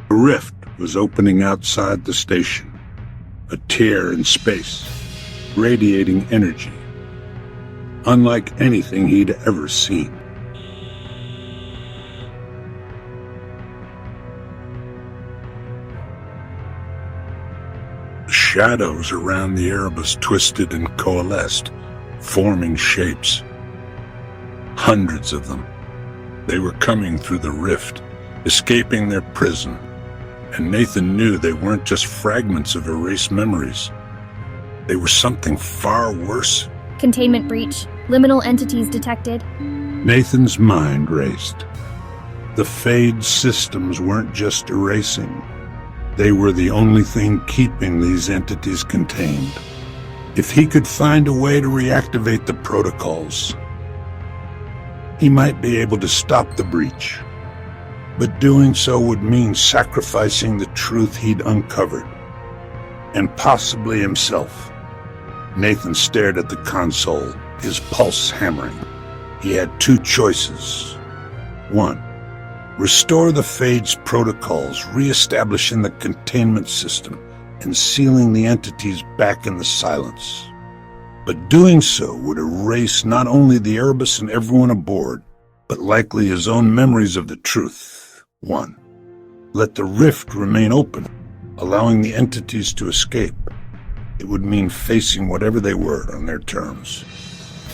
A rift was opening outside the station, a tear in space, radiating energy, unlike anything he'd ever seen. The shadows around the Erebus twisted and coalesced, forming shapes. Hundreds of them. They were coming through the rift, escaping their prison, and Nathan knew they weren't just fragments of erased memories. They were something far worse. Containment breach. Liminal entities detected. Nathan's mind raced. The Fade systems weren't just erasing. They were the only thing keeping these entities contained. If he could find a way to reactivate the protocols, he might be able to stop the breach. But doing so would mean sacrificing the truth he'd uncovered, and possibly himself. Nathan stared at the console, his pulse hammering. He had two choices. One, restore the Fade's protocols, reestablishing the containment system, and sealing the entities back in the silence. But doing so would erase not only the Erebus and everyone aboard, but likely his own memories of the truth. One, let the rift remain open, allowing the entities to escape. It would mean facing whatever they were on their terms.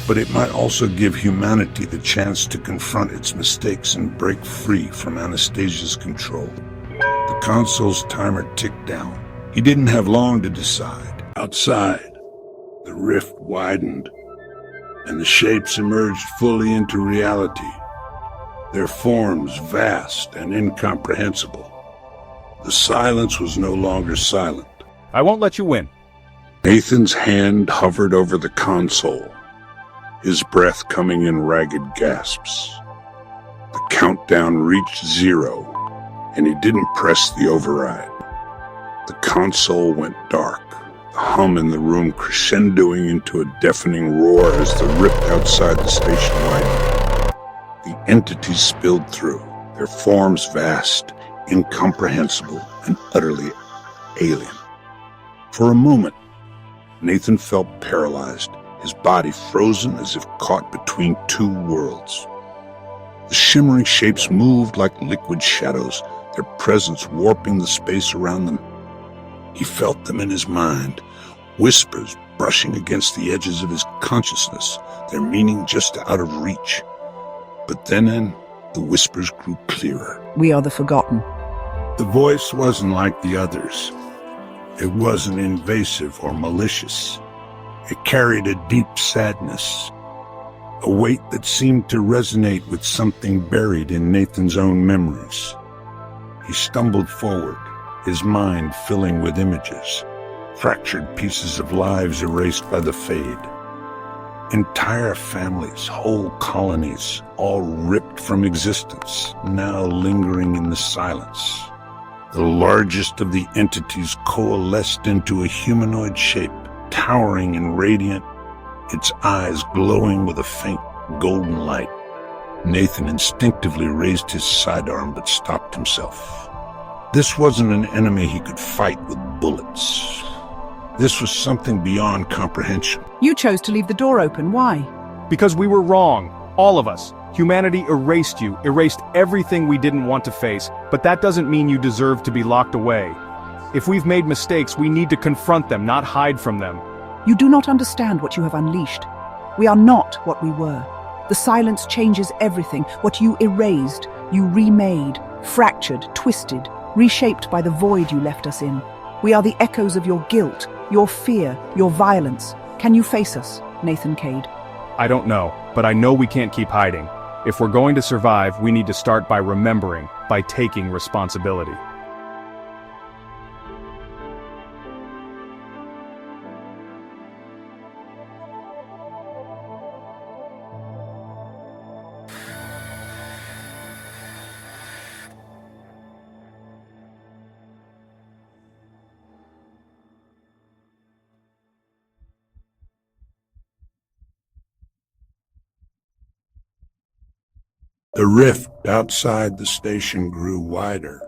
But it might also give humanity the chance to confront its mistakes and break free from Anastasia's control. The console's timer ticked down. He didn't have long to decide. Outside, the rift widened, and the shapes emerged fully into reality, their forms vast and incomprehensible. The silence was no longer silent. I won't let you win. Nathan's hand hovered over the console, his breath coming in ragged gasps. The countdown reached 0, and he didn't press the override. The console went dark, the hum in the room crescendoing into a deafening roar as the rift outside the station widened. The entities spilled through, their forms vast, incomprehensible, and utterly alien. For a moment, Nathan felt paralyzed, his body frozen as if caught between two worlds. The shimmering shapes moved like liquid shadows, their presence warping the space around them. He felt them in his mind, whispers brushing against the edges of his consciousness, their meaning just out of reach. But then the whispers grew clearer. We are the forgotten. The voice wasn't like the others. It wasn't invasive or malicious. It carried a deep sadness, a weight that seemed to resonate with something buried in Nathan's own memories. He stumbled forward, his mind filling with images, fractured pieces of lives erased by the Fade. Entire families, whole colonies, all ripped from existence, now lingering in the silence. The largest of the entities coalesced into a humanoid shape, towering and radiant, its eyes glowing with a faint golden light. Nathan instinctively raised his sidearm but stopped himself. This wasn't an enemy he could fight with bullets. This was something beyond comprehension. You chose to leave the door open. Why? Because we were wrong. All of us. Humanity erased you, erased everything we didn't want to face, but that doesn't mean you deserve to be locked away. If we've made mistakes, we need to confront them, not hide from them. You do not understand what you have unleashed. We are not what we were. The silence changes everything. What you erased, you remade, fractured, twisted, reshaped by the void you left us in. We are the echoes of your guilt, your fear, your violence. Can you face us, Nathan Kade? I don't know, but I know we can't keep hiding. If we're going to survive, we need to start by remembering, by taking responsibility. The rift outside the station grew wider,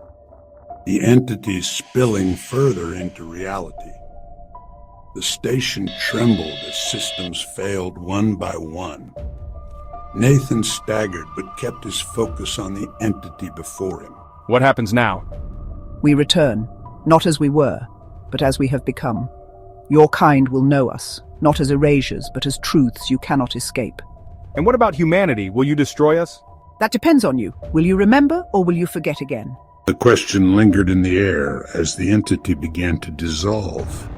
the entities spilling further into reality. The station trembled as systems failed one by one. Nathan staggered but kept his focus on the entity before him. What happens now? We return, not as we were, but as we have become. Your kind will know us, not as erasures, but as truths you cannot escape. And what about humanity? Will you destroy us? That depends on you. Will you remember, or will you forget again? The question lingered in the air as the entity began to dissolve,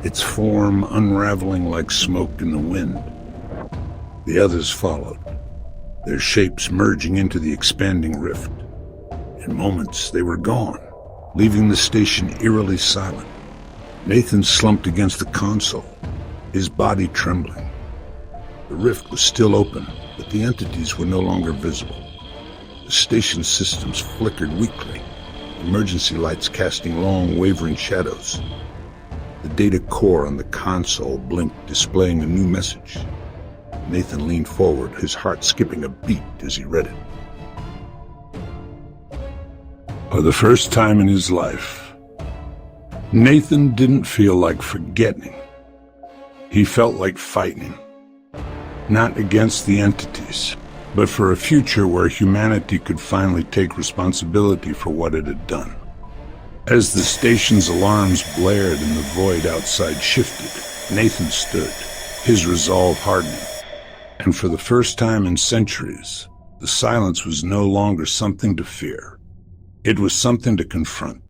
its form unraveling like smoke in the wind. The others followed, their shapes merging into the expanding rift. In moments, they were gone, leaving the station eerily silent. Nathan slumped against the console, his body trembling. The rift was still open, but the entities were no longer visible. The station systems flickered weakly, emergency lights casting long, wavering shadows. The data core on the console blinked, displaying a new message. Nathan leaned forward, his heart skipping a beat as he read it. For the first time in his life, Nathan didn't feel like forgetting. He felt like fighting. Not against the entities, but for a future where humanity could finally take responsibility for what it had done. As the station's alarms blared and the void outside shifted, Nathan stood, his resolve hardening. And for the first time in centuries, the silence was no longer something to fear. It was something to confront.